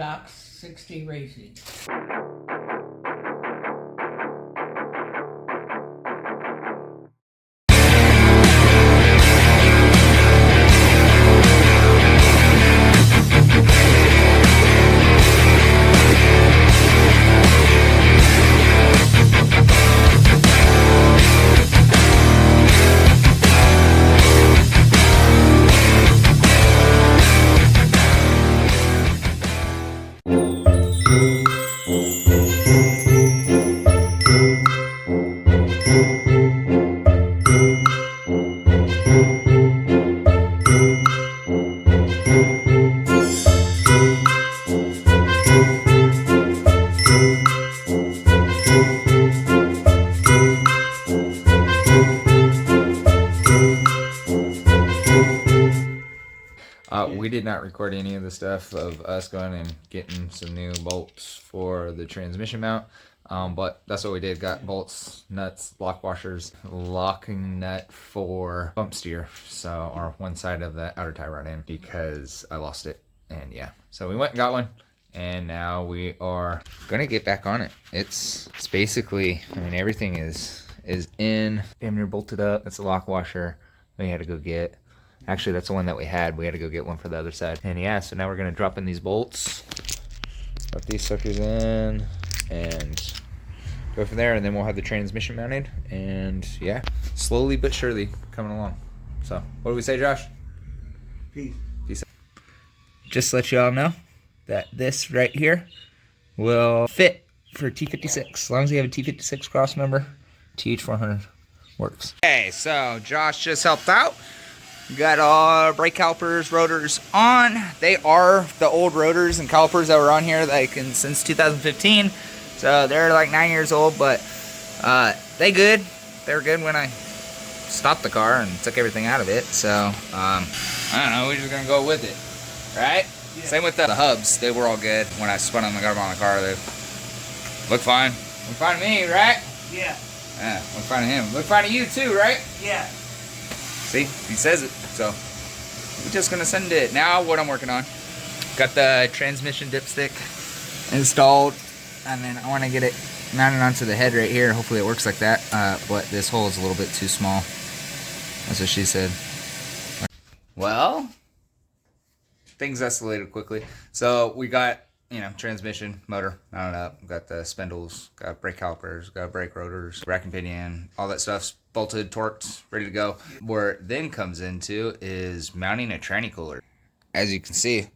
Th400 Racing. We did not record any of the stuff of us going and getting some new bolts for the transmission mount, but that's what we did. Got bolts, nuts, lock washers, locking nut for bump steer, so or one side of the outer tie rod in because I lost it. And yeah, so we went and got one, and now we are gonna get back on it. It's basically, I mean, everything is in, damn near bolted up. It's a lock washer we had to go get. Actually, that's the one that we had. We had to go get one for the other side. And yeah, so now we're gonna drop in these bolts, put these suckers in, and go from there, and then we'll have the transmission mounted. And yeah, slowly but surely coming along. So what do we say, Josh? Peace. Peace. Just to let you all know that this right here will fit for T56. As long as you have a T56 cross member, Th400 works. Okay, so Josh just helped out. Got all brake calipers, rotors on. They are the old rotors and calipers that were on here since 2015. So they're like 9 years old, but they good. They were good when I stopped the car and took everything out of it. So I don't know, we're just gonna go with it, right? Yeah. Same with the hubs. They were all good when I spun them and got them on the car. They look fine. Look fine to me, right? Yeah. Yeah, look fine to him. Look fine to you too, right? Yeah. See, he says it, so we're just gonna send it. Now what I'm working on, got the transmission dipstick installed, and then I wanna get it mounted onto the head right here. Hopefully it works like that, but this hole is a little bit too small. That's what she said. Well, things escalated quickly. So we got, transmission, motor mounted up, got the spindles, got brake calipers, got brake rotors, rack and pinion, all that stuff's bolted, torqued, ready to go. Where it then comes into is mounting a tranny cooler. As you can see,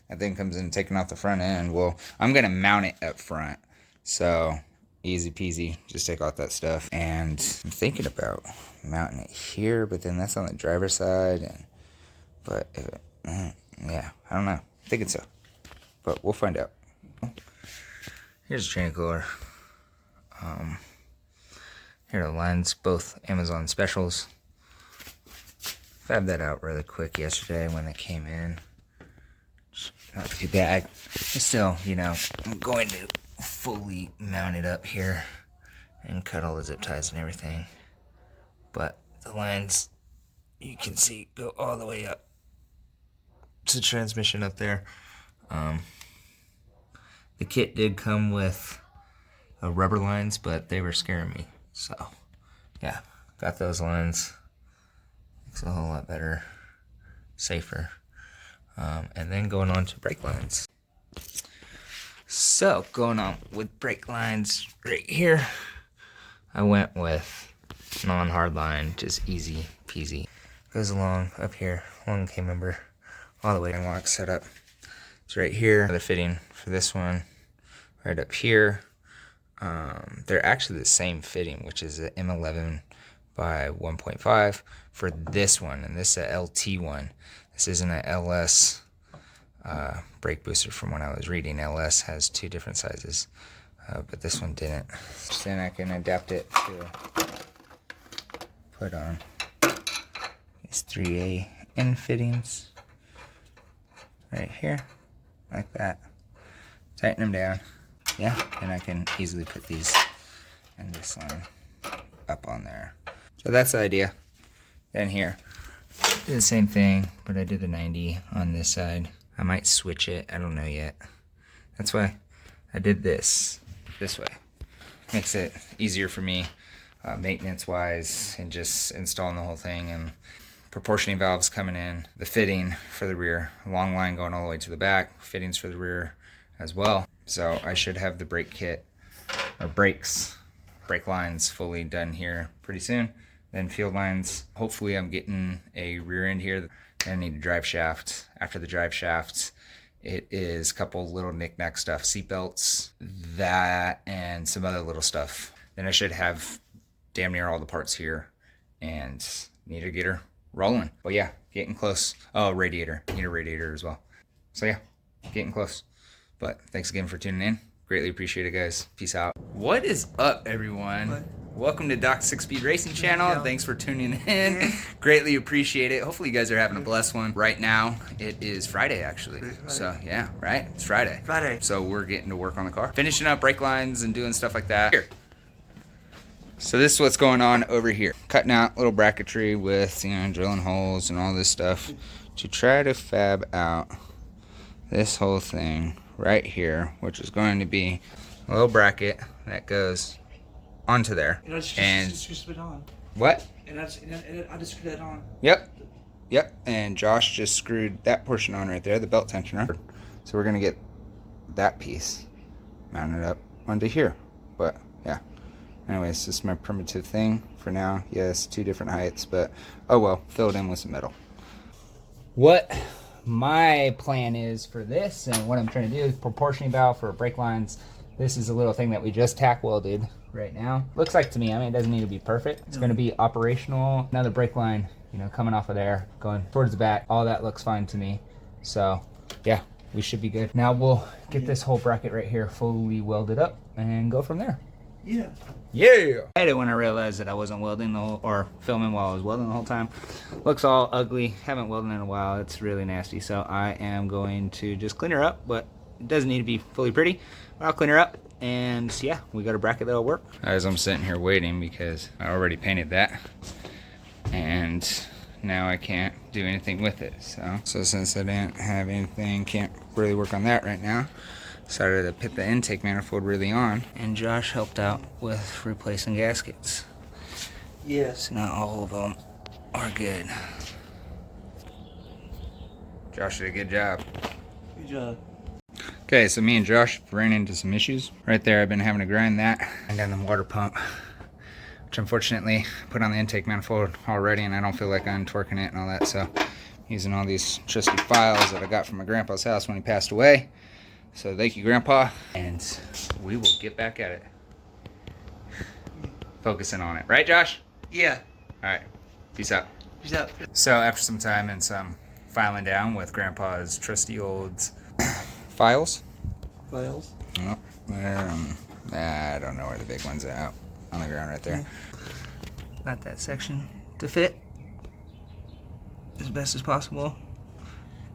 that thing comes in taking off the front end. Well, I'm gonna mount it up front. So easy peasy, just take out that stuff. And I'm thinking about mounting it here, but then that's on the driver's side. But if it, yeah, I don't know. I'm thinking so. But we'll find out. Here's a tranny cooler. Here are the lines, both Amazon specials. Fabbed that out really quick yesterday when it came in. Not too bad. But still, I'm going to fully mount it up here and cut all the zip ties and everything. But the lines, you can see, go all the way up to transmission up there. The kit did come with rubber lines, but they were scaring me. So, yeah, got those lines. Looks a whole lot better, safer. And then going on to brake lines. So, going on with brake lines right here, I went with non-hard line, just easy peasy. Goes along up here, long K member, all the way in lock setup. It's right here. The fitting for this one, right up here. They're actually the same fitting, which is an M11 by 1.5 for this one, and this is a LT one. This isn't an LS brake booster from when I was reading. LS has two different sizes, but this one didn't. So then I can adapt it to put on these 3A end fittings right here, like that. Tighten them down. Yeah, and I can easily put these and this line up on there. So that's the idea. Then here, do the same thing, but I did the 90 on this side. I might switch it, I don't know yet. That's why I did this way. Makes it easier for me maintenance wise and just installing the whole thing, and proportioning valves coming in, the fitting for the rear, long line going all the way to the back, fittings for the rear as well. So I should have the brake kit or brake lines fully done here pretty soon. Then field lines, hopefully I'm getting a rear end here. I need a drive shaft. After the drive shaft, it is a couple little knick-knack stuff, seat belts, that, and some other little stuff. Then I should have damn near all the parts here and need to get her rolling. But yeah, getting close. Oh, radiator. Need a radiator as well. So yeah, getting close. But thanks again for tuning in. Greatly appreciate it, guys. Peace out. What is up, everyone? What? Welcome to Doc's 6-Speed Racing channel. Thanks for tuning in. Greatly appreciate it. Hopefully you guys are having a blessed one. Right now, it is Friday, actually. So yeah, right? It's Friday. So we're getting to work on the car. Finishing up brake lines and doing stuff like that. Here. So this is what's going on over here. Cutting out little bracketry with, drilling holes and all this stuff to try to fab out this whole thing right here, which is going to be a little bracket that goes onto there. And just put it on. What? And I just screwed that on. Yep. And Josh just screwed that portion on right there, the belt tensioner. So we're gonna get that piece mounted up onto here. But yeah. Anyways, this is my primitive thing for now. Yes, 2 different heights, but oh well, fill it in with some metal. What my plan is for this, and what I'm trying to do, is proportioning valve for brake lines. This is a little thing that we just tack welded right now. Looks like to me, it doesn't need to be perfect. It's going to be operational. Another brake line, coming off of there, going towards the back. All that looks fine to me. So yeah, we should be good. Now we'll get this whole bracket right here fully welded up and go from there. Yeah. I had it when I realized that I wasn't welding or filming while I was welding the whole time. Looks all ugly. Haven't welded in a while. It's really nasty. So I am going to just clean her up, but it doesn't need to be fully pretty. But I'll clean her up, and yeah, we got a bracket that'll work. As I'm sitting here waiting, because I already painted that, and now I can't do anything with it. So since I didn't have anything, can't really work on that right now. Decided to put the intake manifold really on, and Josh helped out with replacing gaskets. Yes. Not all of them are good. Josh did a good job. Good job. Okay, so me and Josh ran into some issues. Right there, I've been having to grind that. And then the water pump, which unfortunately put on the intake manifold already, and I don't feel like I'm torquing it and all that, so using all these trusty files that I got from my grandpa's house when he passed away. So thank you, Grandpa, and we will get back at it. Focusing on it. Right, Josh? Yeah. All right. Peace out. Peace out. So after some time and some filing down with Grandpa's trusty old files. Oh, I don't know where the big ones are out on the ground right there. Got that section to fit as best as possible.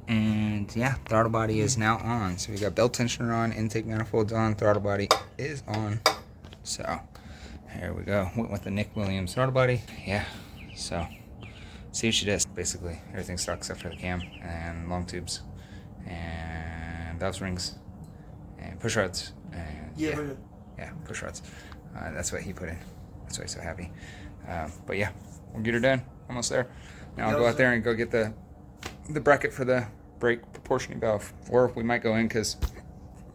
And yeah, throttle body is now on. So we got belt tensioner on, intake manifolds on, throttle body is on. So here we go. Went with the Nick Williams throttle body. Yeah, so see what she does. Basically everything's stock except for the cam and long tubes and valve springs and push rods. And yeah, push rods. That's what he put in. That's why he's so happy. But yeah, we'll get her done. Almost there. Now I'll go out there and go get the bracket for the brake proportioning valve, or we might go in because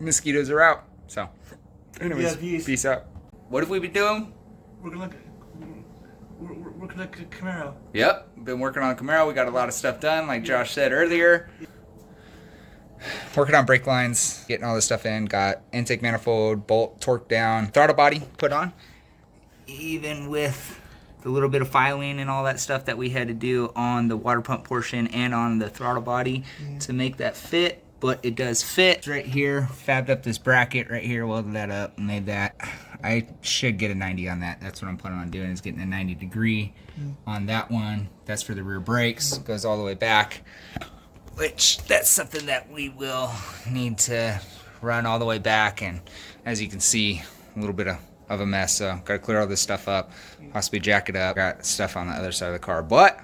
mosquitoes are out. So anyways, peace out. What have we been doing? We're gonna look at Camaro. Yep, been working on Camaro. We got a lot of stuff done, like Josh said earlier. Working on brake lines, getting all this stuff in. Got intake manifold, bolt torqued down, throttle body put on, even with the little bit of filing and all that stuff that we had to do on the water pump portion and on the throttle body to make that fit. But it does fit. It's right here, fabbed up this bracket right here, welded that up, made that. I should get a 90 on that. That's what I'm planning on doing, is getting a 90 degree on that one. That's for the rear brakes, goes all the way back, which that's something that we will need to run all the way back. And as you can see, a little bit of a mess, so gotta clear all this stuff up, possibly jack it up. Got stuff on the other side of the car, but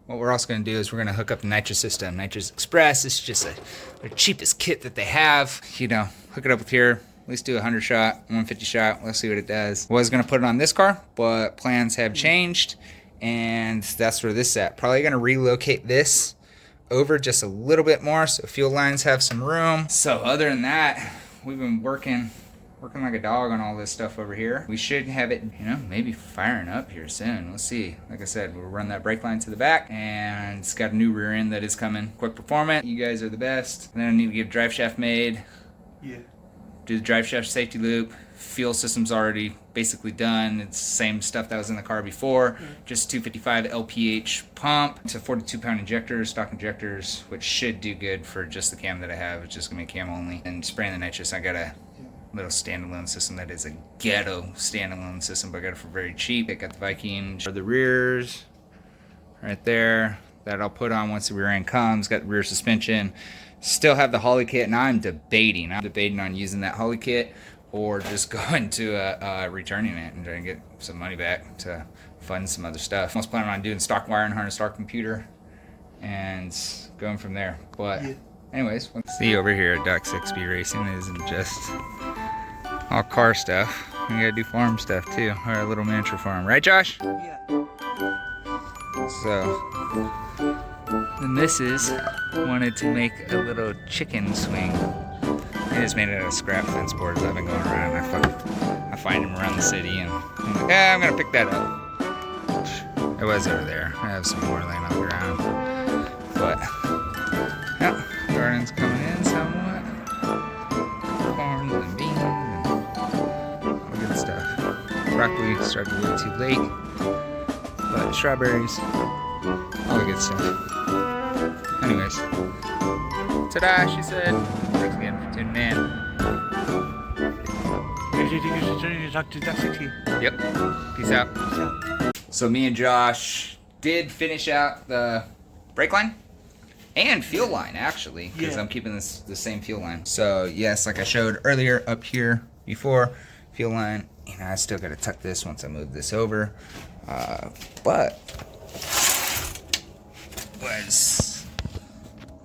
what we're also gonna do is we're gonna hook up the nitrous system. Nitrous Express is just the cheapest kit that they have. You know, hook it up with here. At least do a 100 shot, 150 shot. Let's see what it does. Was gonna put it on this car, but plans have changed, and that's where this is at. Probably gonna relocate this over just a little bit more so fuel lines have some room. So other than that, we've been working like a dog on all this stuff over here. We should have it, you know, maybe firing up here soon. We'll see. Like I said, we'll run that brake line to the back, and it's got a new rear end that is coming. Quick performance. You guys are the best. And then I need to get drive shaft made. Yeah. Do the drive shaft safety loop. Fuel system's already basically done. It's the same stuff that was in the car before. Just 255 LPH pump. It's a 42-pound injector, stock injectors, which should do good for just the cam that I have. It's just gonna be cam only. And spraying the nitrous, I got a little standalone system that is a ghetto standalone system, but I got it for very cheap. I got the Viking for the rears right there that I'll put on once the rear end comes. Got the rear suspension. Still have the Holly kit. Now I'm debating on using that Holly kit or just going to returning it and trying to get some money back to fund some other stuff. I was planning on doing stock wiring harness, stock computer, and going from there. But anyways, see over here at Doc 6B Racing isn't just all car stuff. We gotta do farm stuff too. Our little miniature farm, right, Josh? Yeah. So, the missus wanted to make a little chicken swing. I just made it out of scrap fence boards. I've been going around and I find them around the city, and I'm like, I'm gonna pick that up. It was over there. I have some more laying on the ground, but yeah, garden's coming in somewhat. Corn and beans and all good stuff. Broccoli started a little too late, but strawberries, all the good stuff. Anyways, ta-da, she said. Thanks again for tuning in. Yep. Peace out. So me and Josh did finish out the brake line and fuel line, actually, because I'm keeping the same fuel line. So yes, like I showed earlier up here before, fuel line, you know, I still got to tuck this once I move this over, but was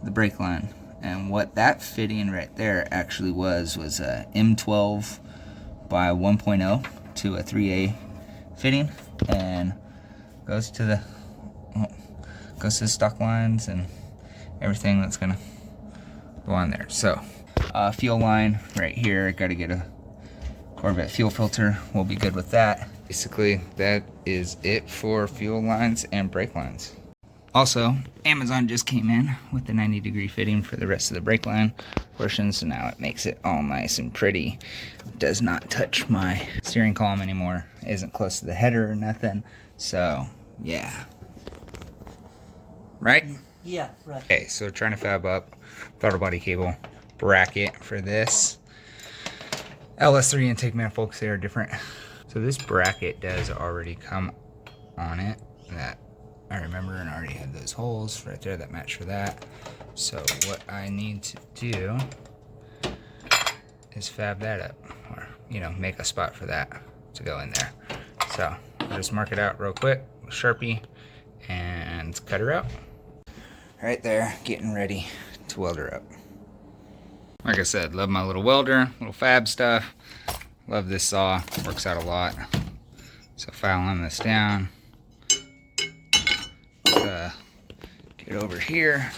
the brake line. And what that fitting right there actually was a M12 by 1.0 to a 3A fitting, and goes to the stock lines and everything that's gonna go on there. So fuel line right here, got to get a Corvette fuel filter. We'll be good with that. Basically, that is it for fuel lines and brake lines. Also, Amazon just came in with the 90-degree fitting for the rest of the brake line portion, so now it makes it all nice and pretty. Does not touch my steering column anymore. Isn't close to the header or nothing. So, yeah. Right? Yeah, right. Okay, so trying to fab up throttle body cable bracket for this. LS3 intake manifolds, they are different. So this bracket does already come on it. That I remember, and I already had those holes right there that match for that. So what I need to do is fab that up, or, you know, make a spot for that to go in there. So I'll just mark it out real quick with Sharpie and cut her out. Right there, getting ready to weld her up. Like I said, love my little welder, little fab stuff. Love this saw, works out a lot. So filing this down. Get over here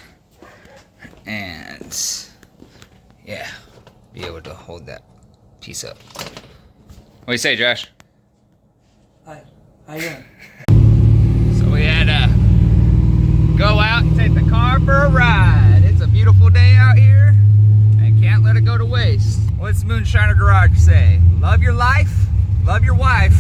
and yeah, be able to hold that piece up. What do you say, Josh? I am. So we had to go out and take the car for a ride. It's a beautiful day out here and can't let it go to waste. What's Moonshiner Garage say? Love your life, love your wife,